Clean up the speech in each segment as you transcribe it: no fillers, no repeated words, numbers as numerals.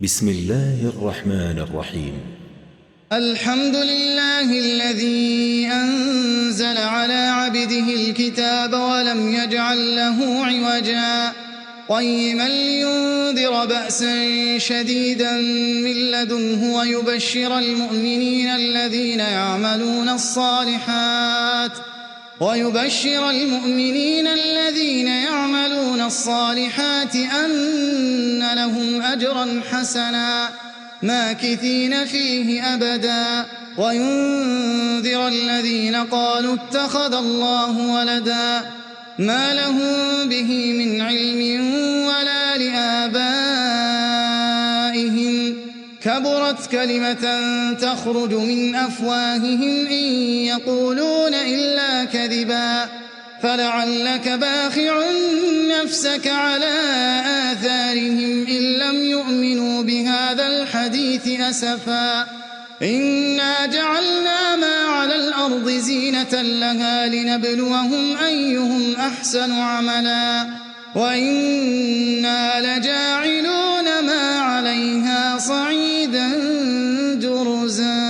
بسم الله الرحمن الرحيم. الحمد لله الذي أنزل على عبده الكتاب ولم يجعل له عوجا قيما لينذر بأسا شديدا من لدنه ويبشر المؤمنين الذين يعملون الصالحات أن لهم أجرا حسنا ماكثين فيه أبدا وينذر الذين قالوا اتخذ الله ولدا ما لهم به من علم ولا لآبائهم كبرت كلمة تخرج من أفواههم إن يقولون إلا كذبا فلعلك باخع نفسك على آثارهم إن لم يؤمنوا بهذا الحديث أسفا إنا جعلنا ما على الأرض زينة لها لنبلوهم أيهم أحسن عملا وإنا لجاعلون ما عليها صعيدا جرزا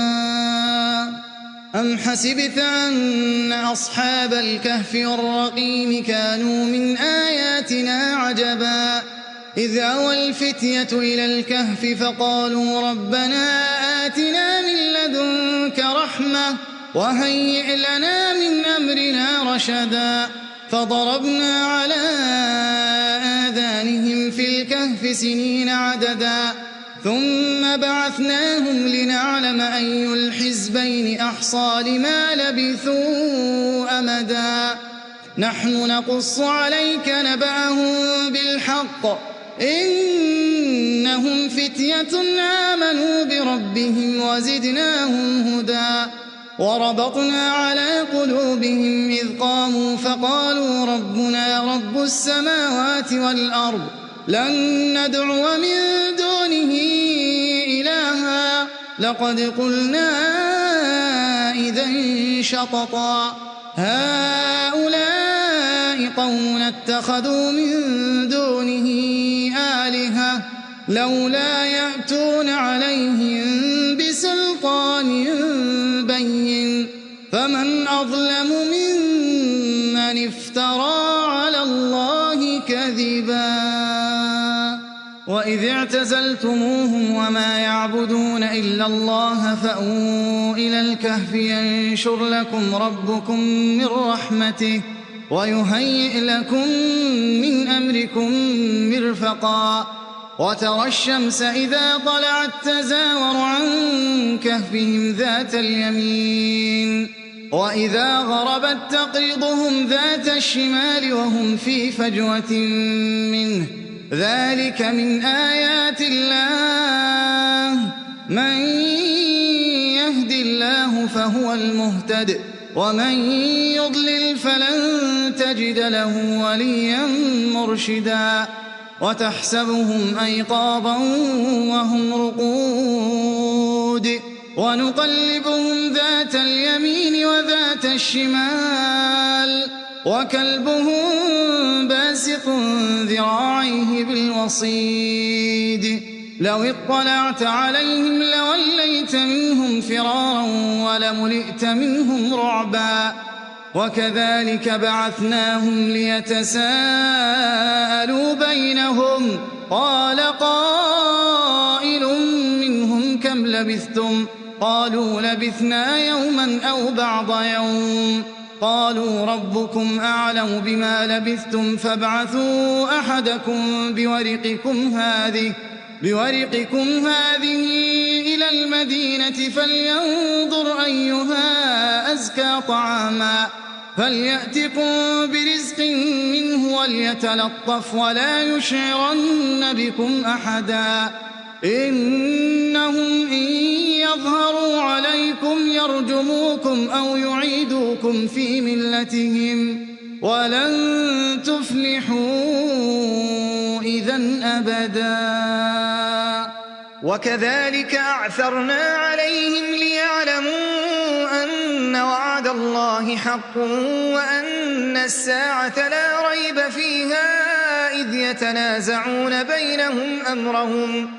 أم حسبت أن أصحاب الكهف والرقيم كانوا من آياتنا عجبا إذ أوى الفتية إلى الكهف فقالوا ربنا آتنا من لدنك رحمة وهيئ لنا من أمرنا رشدا فضربنا على آذانهم في الكهف سنين عددا ثم بعثناهم لنعلم أي الحزبين أحصى لما لبثوا أمدا نحن نقص عليك نبأهم بالحق إنهم فتية آمنوا بربهم وزدناهم هدى وربطنا على قلوبهم إذ قاموا فقالوا ربنا رب السماوات والأرض لن ندعو من دونه إلها لقد قلنا إذا شططا هؤلاء قوم اتخذوا من دونه آلهة لولا يأتون عليهم بسلطان بين فمن أظلم ممن افترى على الله كذبا وإذ اعتزلتموهم وما يعبدون إلا الله فأووا إلى الكهف ينشر لكم ربكم من رحمته ويهيئ لكم من أمركم مرفقا وترى الشمس إذا طلعت تزاور عن كهفهم ذات اليمين وإذا غربت تقرضهم ذات الشمال وهم في فجوة منه ذلك من آيات الله من يهد الله فهو المهتد ومن يضلل فلن تجد له وليا مرشدا وتحسبهم أيقاظا وهم رقود ونقلبهم ذات اليمين وذات الشمال وكلبهم باسط ذراعيه بالوصيد لو اطلعت عليهم لوليت منهم فرارا ولملئت منهم رعبا وكذلك بعثناهم ليتساءلوا بينهم قال قائل منهم كم لبثتم قالوا لبثنا يوما أو بعض يوم قالوا ربكم أعلم بما لبثتم فابعثوا أحدكم بورقكم هذه إلى المدينة فلينظر أيها أزكى طعاما فليأتكم برزق منه وليتلطف ولا يشعرن بكم أحدا إنهم إن يظهروا عليكم يرجموكم أو يعيدوكم في ملتهم ولن تفلحوا إذن أبدا وكذلك أعثرنا عليهم ليعلموا أن وعد الله حق وأن الساعة لا ريب فيها إذ يتنازعون بينهم أمرهم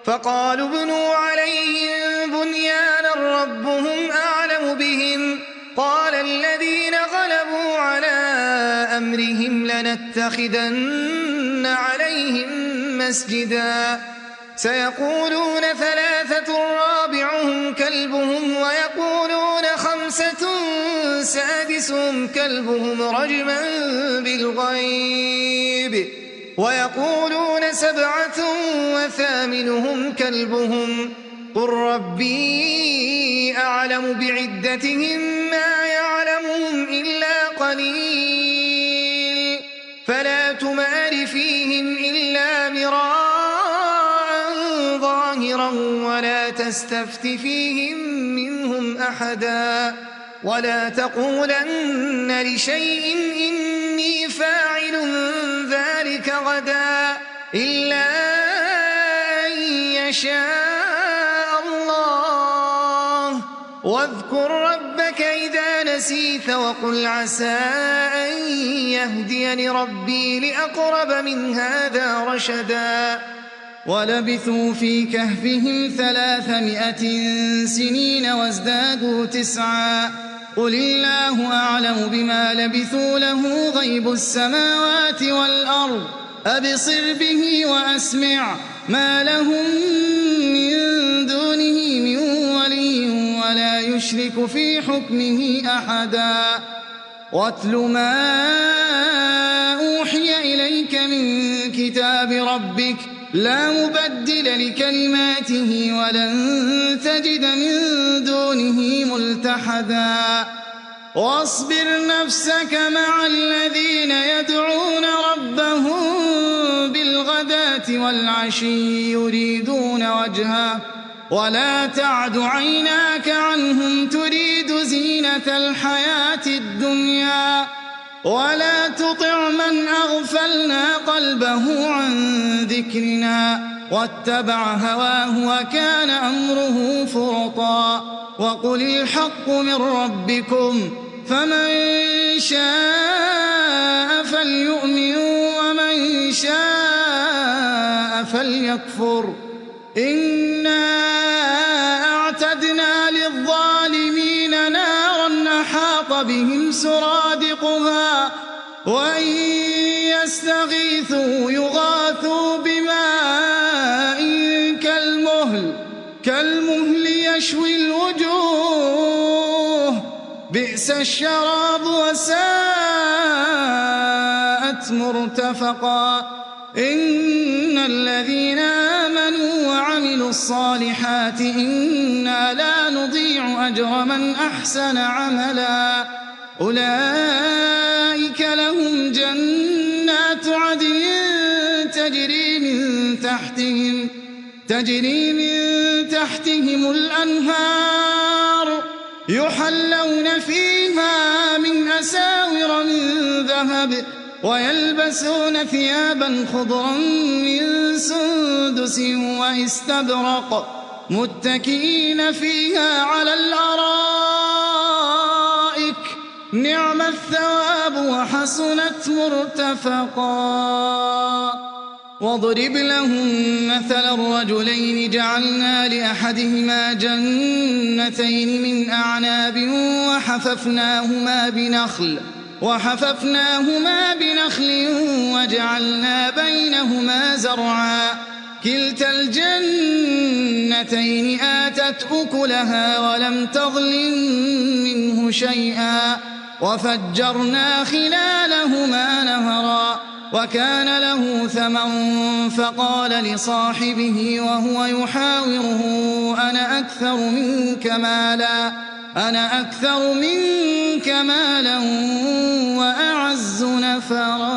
فقالوا ابنوا عليهم بنيانا ربهم أعلم بهم قال الذين غلبوا على أمرهم لنتخذن عليهم مسجدا سيقولون ثلاثة رابعهم كلبهم ويقولون خمسة سادسهم كلبهم رجما بالغيب ويقولون سبعة وثامنهم كلبهم قل ربي أعلم بعدتهم ما يعلمهم إلا قليل فلا تمار فيهم إلا مراء ظاهرا ولا تستفت فيهم منهم أحدا ولا تقولن لشيء إني فاعل ذلك غدا إلا أن يشاء الله واذكر ربك إذا نسيت وقل عسى أن يهديني ربي لأقرب من هذا رشدا ولبثوا في كهفهم 300 سنين وازدادوا 9 قل الله أعلم بما لبثوا له غيب السماوات والأرض أبصر به وأسمع ما لهم من دونه من ولي ولا يشرك في حكمه أحدا واتل ما أوحي إليك من كتاب ربك لا مبدل لكلماته ولن تجد من دونه ملتحدا واصبر نفسك مع الذين يدعون ربهم بالغداة والعشي يريدون وجهه ولا تعد عيناك عنهم تريد زينة الحياة الدنيا ولا تطع من أغفلنا قلبه عن ذكرنا واتبع هواه وكان أمره فرطا وقل الحق من ربكم فمن شاء فليؤمن ومن شاء فليكفر إنا أعتدنا للظالمين نارا أحاط بهم سرادقها وإن يستغيثوا يغاثوا بماء كالمهل يشوي الوجوه بئس الشراب وساءت مرتفقا إن الذين آمنوا وعملوا الصالحات إنا لا نضيع أجر من أحسن عملا أولئك لهم جنات عدن تجري من تحتهم الأنهار يحلون فيها من أساور من ذهب ويلبسون ثيابا خضرا من سندس واستبرق متكئين فيها على الأرائك نعم الثواب وحسنت مرتفقا واضرب لهم مثل الرجلين جعلنا لأحدهما جنتين من أعناب وحففناهما بنخل وجعلنا بينهما زرعا كلتا الجنتين آتت أكلها ولم تظلم منه شيئا وفجرنا خلالهما نهرا وكان له ثمر فقال لصاحبه وهو يحاوره أنا أكثر منك مالا وأعز نفرا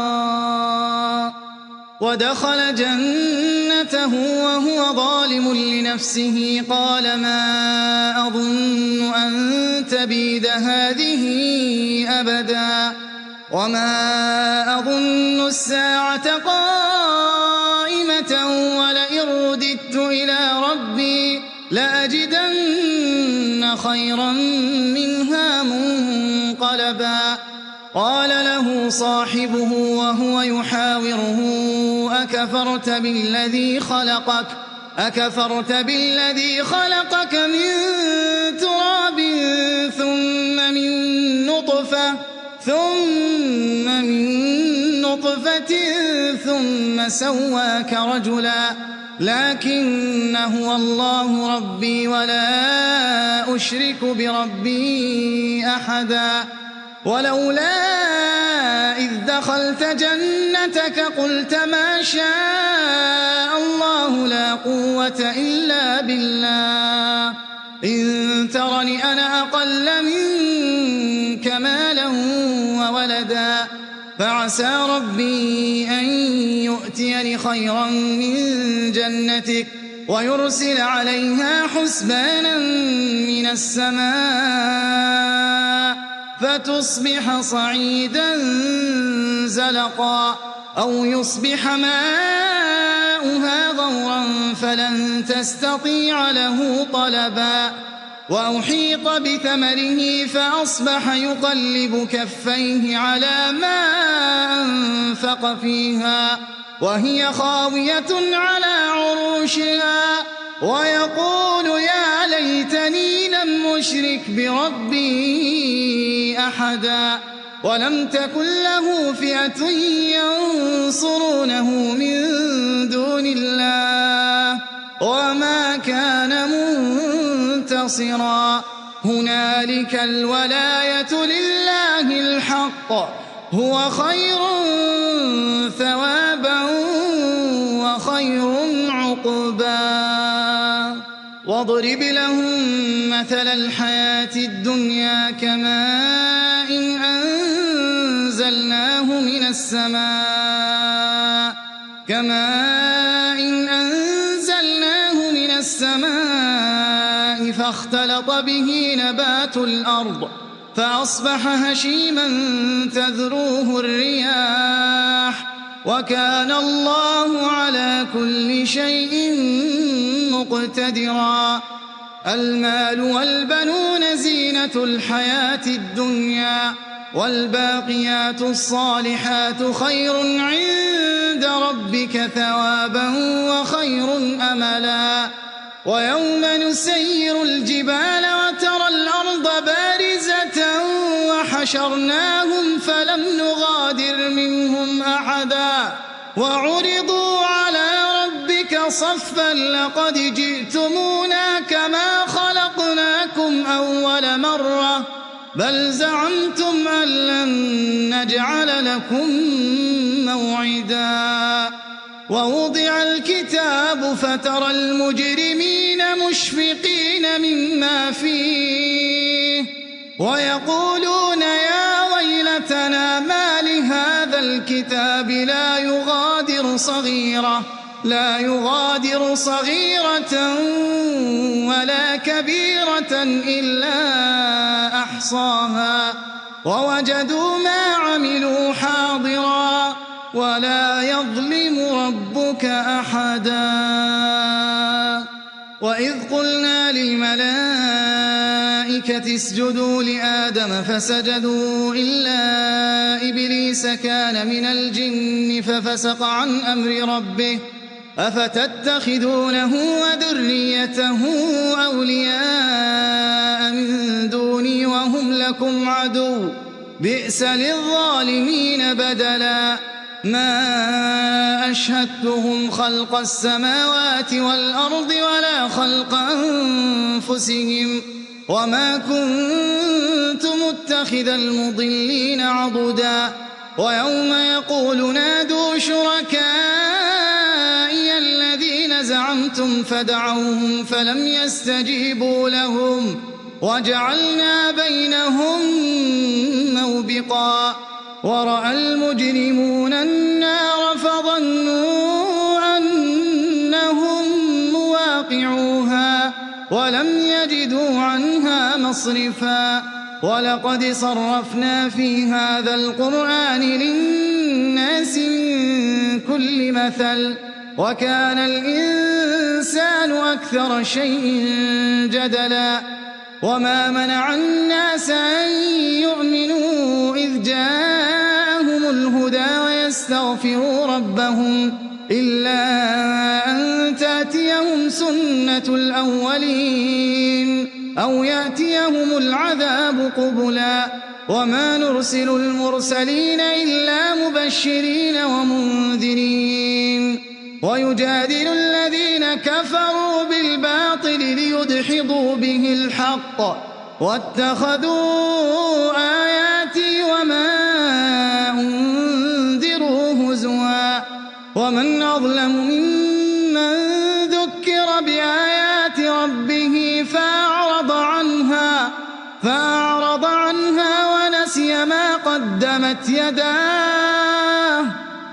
ودخل جنته وهو ظالم لنفسه قال ما أظن أن تبيد هذه أبدا وما أظن الساعة قائمة ولئن رددت إلى ربي لأجدن خيرا منها منقلبا قال له صاحبه وهو يحاوره أكفرت بالذي خلقك أكفرت بالذي خلقك من تراب ثم من نطفة ثم سواك رجلا لكن هو الله ربي ولا أشرك بربي أحدا ولولا إذ دخلت جنتك قلت ما شاء الله لا قوة إلا بالله إن ترني أنا أقل منك مالا وولدا فعسى ربي أن يؤتيني خيرا من جنتك ويرسل عليها حسبانا من السماء فتصبح صعيدا زلقا أو يصبح ماؤها غورا فلن تستطيع له طلبا وأحيط بثمره فأصبح يقلب كفيه على ما أنفق فيها وهي خاوية على عروشها ويقول يا ليتني لم أشرك بربي أحدا ولم تكن له فئة ينصرونه من دون الله وما كان منتصرا هنالك الولاية لله الحق هو خير ثوابا وخير عقبا واضرب لهم مثل الحياة الدنيا كماء أنزلناه من السماء فاختلط به نبات الأرض فأصبح هشيما تذروه الرياح وكان الله على كل شيء مقتدرا المال والبنون زينة الحياة الدنيا والباقيات الصالحات خير عند ربك ثوابا وخير أملا ويوم نسير الجبال وترى الأرض بارزة وحشرناهم فلم نغادر منهم أحدا وعرضوا على ربك صفا لقد جئتمونا كما خلقناكم أول مرة بل زعمتم أن لن نجعل لكم موعدا ووضع الكتاب فترى المجرمين مشفقين مما فيه ويقولون يا ويلتنا ما لهذا الكتاب لا يغادر صغيرة ولا كبيرة إلا أحصاها ووجدوا ما عملوا حاضرا ولا يظلم ربك أحدا وإذ قلنا للملائكة اسجدوا لآدم فسجدوا إلا إبليس كان من الجن ففسق عن أمر ربه أفتتخذونه وذريته أولياء من دوني وهم لكم عدو بئس للظالمين بدلا ما أشهدتهم خلق السماوات والأرض ولا خلق أنفسهم وما كنت متخذ المضلين عضدا ويوم يقول نادوا شركائي الذين زعمتم فدعوهم فلم يستجيبوا لهم وجعلنا بينهم موبقا ورأى المجرمون النار فظنوا أنهم مواقعوها ولم يجدوا عنها مصرفا ولقد صرفنا في هذا القرآن للناس من كل مثل وكان الإنسان أكثر شيء جدلا وما منع الناس أن يؤمنوا إذ جاءهم الهدى ويستغفروا ربهم إلا أن تأتيهم سُنَّةُ الْأَوَّلِينَ أَوْ يَأْتِيَهُمُ الْعَذَابُ قُبُلًا وَمَا نُرْسِلُ الْمُرْسَلِينَ إِلَّا مُبَشِّرِينَ وَمُنذِرِينَ وَيُجَادِلُ الَّذِينَ كَفَرُوا بِالْبَاطِلِ لِيُدْحِضُوا بِهِ الْحَقَّ وَاتَّخَذُوا آيَاتِي وَمَا أُنذِرُوا هُزُوًا وَمَنْ أَظْلَمُ مِمَّنْ ذُكِّرَ بِآيَاتِ رَبِّهِ فَأَعْرَضَ عَنْهَا وَنَسِيَ مَا قَدَّمَتْ يَدَاهُ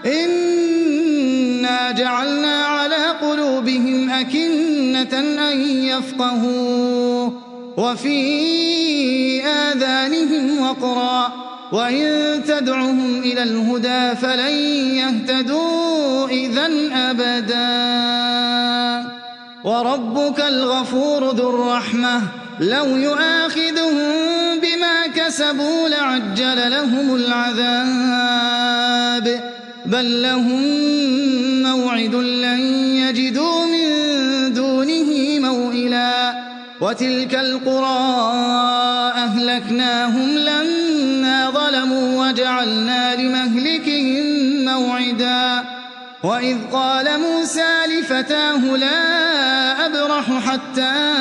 إِنَّا جَعَلْنَا عَلَى قُلُوبِهِمْ أَكِنَّةً أَن يَفْقَهُوهُ وَفِي آذَانِهِمْ وَقْرًا وَإِن تَدْعُهُمْ إِلَى الْهُدَىٰ فَلَن يَهْتَدُوا إِذًا أَبَدًا وَرَبُّكَ الْغَفُورُ ذُو الرَّحْمَةِ لَوْ يُؤَاخِذُهُم بِمَا كَسَبُوا لَعَجَّلَ لَهُمُ الْعَذَابَ بَل لَّهُم مَّوْعِدٌ لَّن يَجِدُوا مِن دُونِهِ مَوْئِلًا وَتِلْكَ الْقُرَىٰ أَهْلَكْنَاهُمْ لَمَّا ظَلَمُوا وَجَعَلْنَا لِمَهْلِكِهِم مَّوْعِدًا وَإِذْ قَالَ مُوسَىٰ لِفَتَاهُ لَا أَبْرَحُ حَتَّىٰ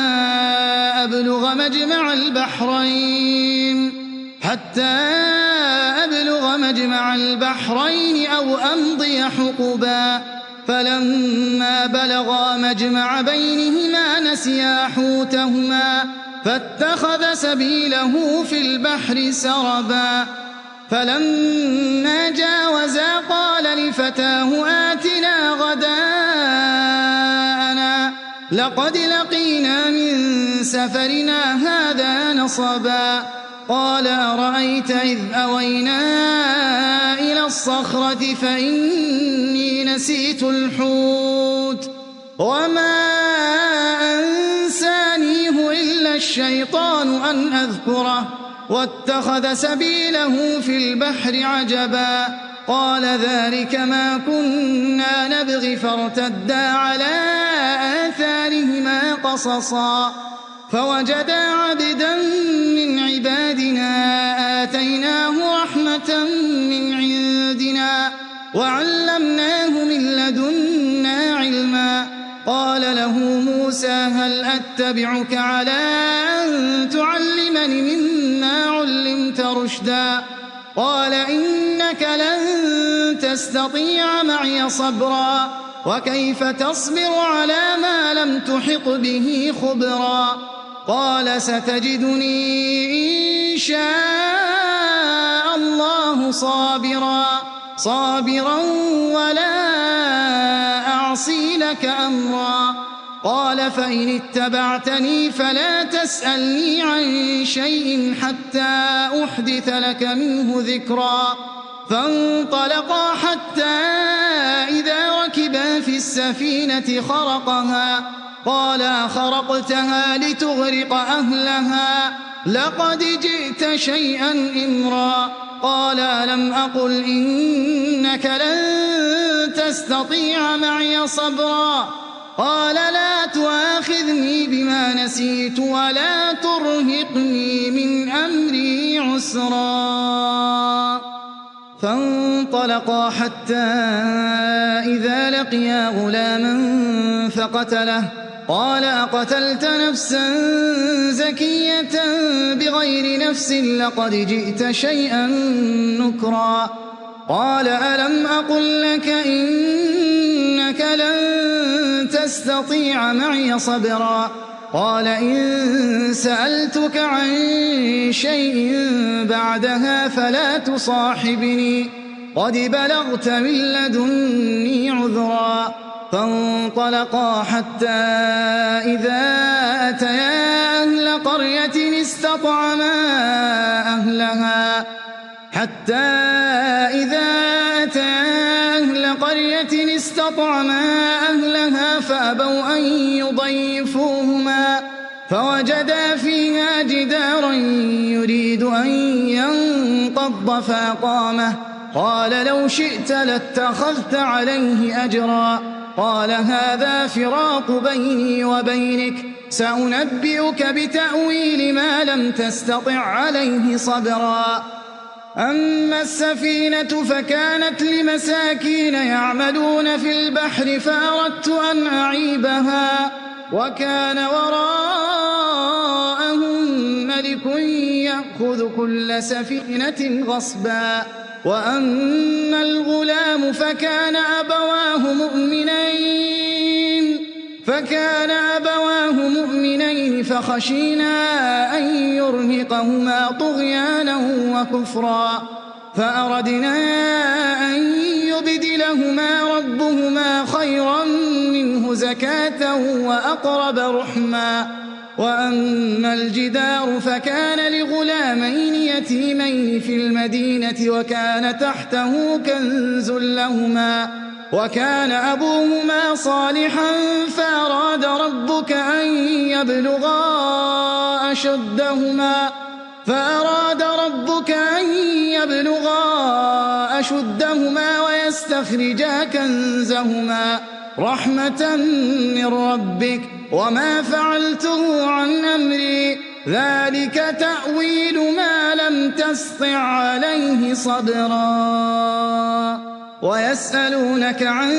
أَبْلُغَ مَجْمَعَ الْبَحْرَيْنِ أَوْ أَمْضِيَ حُقُبًا فَلَمَّا بَلَغَا مَجْمَعَ بَيْنِهِمَا نَسِيَا حُوتَهُمَا فَاتَّخَذَ سَبِيلَهُ فِي الْبَحْرِ سَرَبًا فَلَمَّا جَاوَزَا قَالَ لِفَتَاهُ آتِنَا غَدَاءَنَا لَقَدْ لَقِينَا مِن سَفَرِنَا هَٰذَا نَصَبًا قَالَ أَرَأَيْتَ إِذْ أَوَيْنَا إِلَى الصَّخْرَةِ فَإِنِّي نَسِيتُ الْحُوتَ وَمَا أَنسَانِيهُ إِلَّا الشَّيْطَانُ أَنْ أَذْكُرَهُ وَاتَّخَذَ سَبِيلَهُ فِي الْبَحْرِ عَجَبًا قَالَ ذَٰلِكَ مَا كُنَّا نَبْغِ فَارْتَدَّا عَلَىٰ آثَارِهِمَا قَصَصًا فَوَجَدَا عَبْدًا مِّنْ عِبَادِنَا آتَيْنَاهُ رَحْمَةً مِّنْ عِندِنَا وَعَلَّمْنَاهُ مِن لَّدُنَّا عِلْمًا قَالَ لَهُ مُوسَىٰ هَلْ أَتَّبِعُكَ عَلَىٰ أَن تُعَلِّمَنِ مِمَّا عُلِّمْتَ رُشْدًا قَالَ إِنَّكَ لَن تَسْتَطِيعَ مَعِيَ صَبْرًا وَكَيْفَ تَصْبِرُ عَلَىٰ مَا لَمْ تُحِطْ بِهِ خُبْرًا قَالَ سَتَجِدُنِي إِن شَاءَ اللَّهُ صَابِرًا وَلَا أَعْصِي لَكَ أَمْرًا قَالَ فَإِنِ اتَّبَعْتَنِي فَلَا تَسْأَلْنِي عَن شَيْءٍ حَتَّىٰ أُحْدِثَ لَكَ مِنْهُ ذِكْرًا فَانطَلَقَا حَتَّىٰ إِذَا رَكِبَا فِي السَّفِينَةِ خَرَقَهَا قَالَ أَخَرَقْتَهَا لِتُغْرِقَ أَهْلَهَا لَقَدْ جِئْتَ شَيْئًا إِمْرًا قَالَ أَلَمْ أَقُلْ إِنَّكَ لَن تَسْتَطِيعَ مَعِيَ صَبْرًا قَالَ لَا تُؤَاخِذْنِي بِمَا نَسِيتُ وَلَا تُرْهِقْنِي مِنْ أَمْرِي عُسْرًا فَانطَلَقَا حَتَّىٰ إِذَا لَقِيَا غُلَامًا فَقَتَلَهُ قَالَ أَقَتَلْتَ نَفْسًا زَكِيَّةً بِغَيْرِ نَفْسٍ لَّقَدْ جِئْتَ شَيْئًا نُّكْرًا قَالَ أَلَمْ أَقُل لَّكَ إِنَّكَ لَن تَسْتَطِيعَ مَعِيَ صَبْرًا قَالَ إِن سَأَلْتُكَ عَن شَيْءٍ بَعْدَهَا فَلَا تُصَاحِبْنِي قَدْ بَلَغْتَ مِن لَّدُنِّي عُذْرًا فَانطَلَقَا حَتَّىٰ إِذَا أَتَيَا أَهْلَ قَرْيَةٍ اسْتَطْعَمَا أَهْلَهَا فَأَبَوْا أَن يُضَيِّفُوهُمَا فَوَجَدَا فِيهَا جِدَارًا يُرِيدُ أَن يَنقَضَّ فَأَقَامَهُ قَالَ لَوْ شِئْتَ لَاتَّخَذْتَ عَلَيْهِ أَجْرًا قال هذا فراق بيني وبينك سأنبئك بتأويل ما لم تستطع عليه صبرا أما السفينة فكانت لمساكين يعملون في البحر فأردت أن أعيبها وكان وراءهم ملك يأخذ كل سفينة غصبا وأما الغلام فكان أبواه مؤمنين فخشينا أن يرهقهما طغيانا وكفرا فأردنا أن يبدلهما ربهما خيرا منه زكاة وأقرب رحما وأما الجدار فكان لغلامين يتيمين في المدينة وكان تحته كنز لهما وكان أبوهما صالحا فأراد ربك أن يبلغا أشدهما ويستخرجا كنزهما رحمة من ربك وما فعلته عن أمري ذلك تأويل ما لم تسطع عليه صبرا ويسألونك عن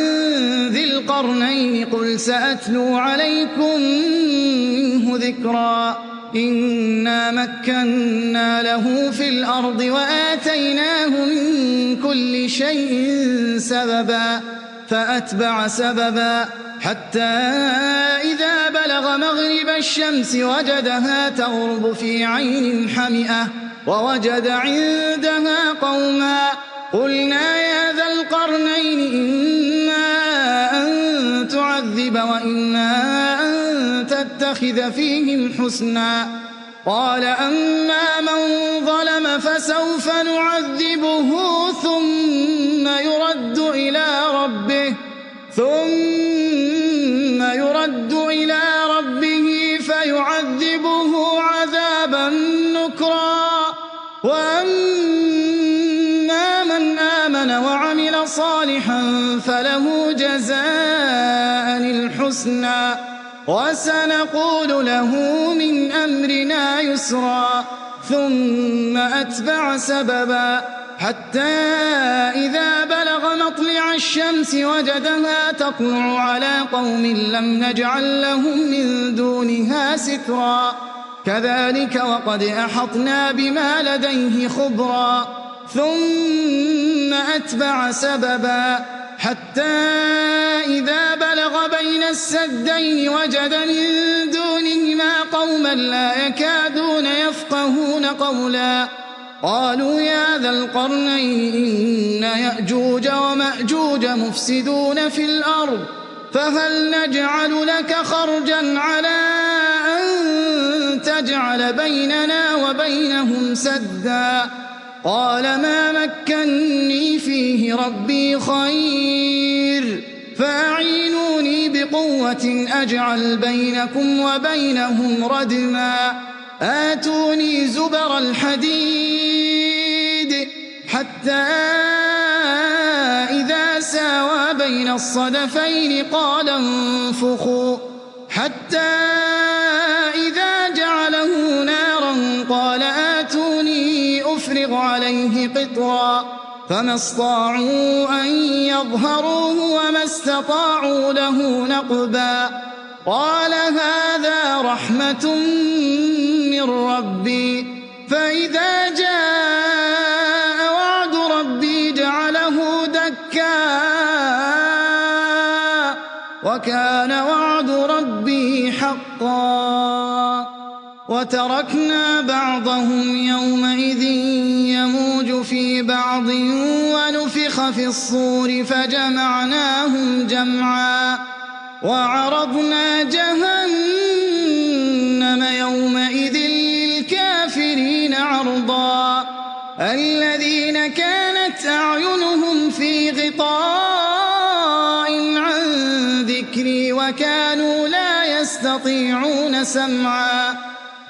ذي القرنين قل سأتلو عليكم منه ذكرا إنا مكنا له في الأرض وآتيناه من كل شيء سببا فأتبع سببا حتى إذا بلغ مغرب الشمس وجدها تغرب في عين حمئة ووجد عندها قوما قلنا يا ذا القرنين إما أن تعذب وإما أن تتخذ فيهم حسنا قال أما من ظلم فسوف نعذبه ثم يرد إلى ربه فيعذبه عذابا نكرا وأما من آمن وعمل صالحا فله جزاء الحسنى وسنقول له من أمرنا يسرا ثم أتبع سببا حتى إذا بلغ مطلع الشمس وجدها تطلع على قوم لم نجعل لهم من دونها سترا كذلك وقد أحطنا بما لديه خبرا ثم أتبع سببا حتى إذا بلغ بين السدين وجد من دونهما قوما لا يكادون يفقهون قولا قالوا يا ذا القرنين إن يأجوج ومأجوج مفسدون في الأرض فهل نجعل لك خرجا على أن تجعل بيننا وبينهم سدا قال ما مكني فيه ربي خير فأعينوني بقوة أجعل بينكم وبينهم ردما آتوني زبر الحديد حتى إذا ساوى بين الصدفين قال انفخوا حتى إذا جعله نارا قال آتوني أفرغ عليه قطرا فما استطاعوا أن يظهروه وما استطاعوا له نقبا قال هذا رحمة من ربي فإذا جاء وعد ربي جعله دكا وكان وعد ربي حقا وتركنا بعضهم يومئذ يموج في بعض ونفخ في الصور فجمعناهم جمعا وعرضنا جهنم يومئذ للكافرين عرضا الذين كانت أعينهم في غطاء عن ذكري وكانوا لا يستطيعون سمعا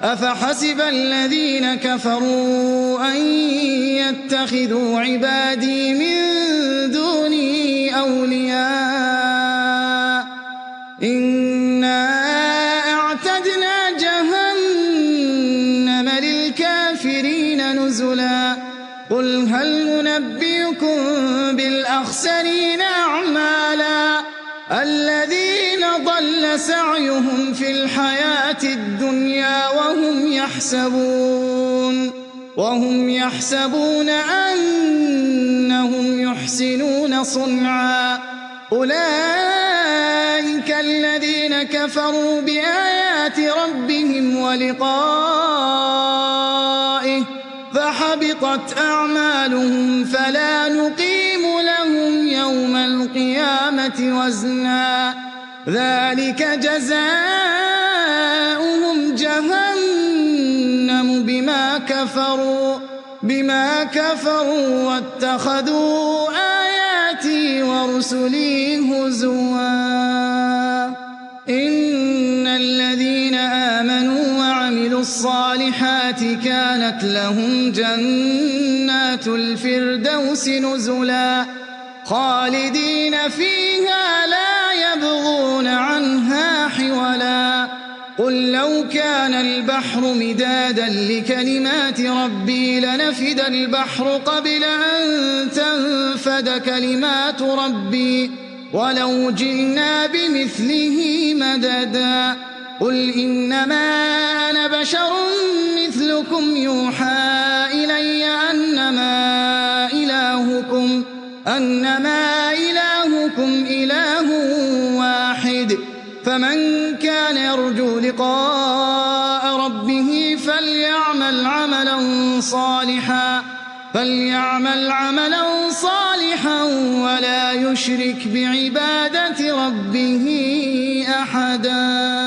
أفحسب الذين كفروا أن يتخذوا عبادي من دوني أولياء هل ننبئكم بالأخسرين أعمالا الذين ضل سعيهم في الحياة الدنيا وهم يحسبون أنهم يحسنون صنعا أولئك الذين كفروا بآيات ربهم ولقائه فحبطت أعمالهم فلا نقيم لهم يوم القيامة وزنا ذلك جزاؤهم جهنم بما كفروا واتخذوا آياتي ورسلي هزوا إن الذين آمنوا وعملوا الصالحات كانت لهم جنات الفردوس نزلا خالدين فيها لا يبغون عنها حولا قل لو كان البحر مدادا لكلمات ربي لنفد البحر قبل أن تنفد كلمات ربي ولو جئنا بمثله مددا قل إنما أنا بشر مثلكم يوحى إلي أنما إلهكم إله واحد فمن كان يرجو لقاء ربه فليعمل عملا صالحا ولا يشرك بعبادة ربه أحدا.